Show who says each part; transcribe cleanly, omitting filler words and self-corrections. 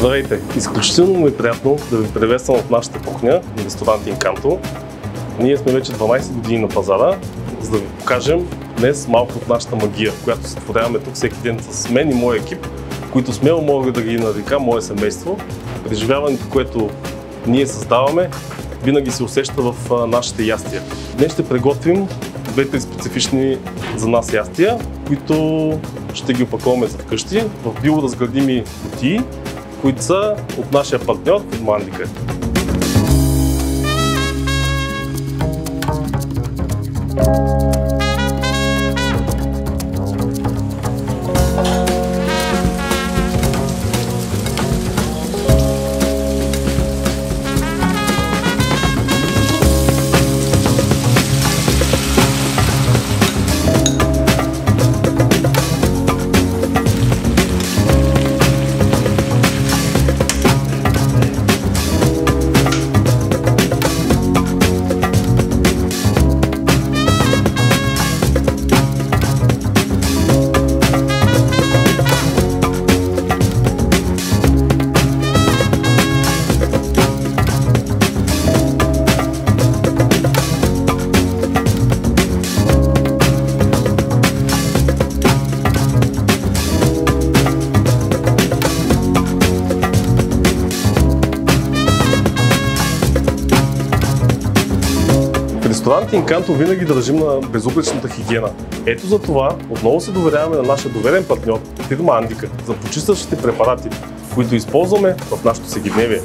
Speaker 1: Здравейте! Изключително ми е приятно да ви приветствам в нашата кухня на ресторант Инканто. Ние сме вече 12 години на пазара, за да ви покажем днес малко от нашата магия, която сътворяваме тук всеки ден с мен и моя екип, които смело мога да ги нарека мое семейство. Преживяването, което ние създаваме, винаги се усеща в нашите ястия. Днес ще приготвим две-три специфични за нас ястия, които ще ги опаковаме за вкъщи в биоразградими кутии, които са от нашия партньор фирма Андика. В ресторант Инканто винаги държим на безупречната хигиена. Ето за това отново се доверяваме на нашия доверен партньор фирма Андика за почистващите препарати, които използваме в нашето всекидневие.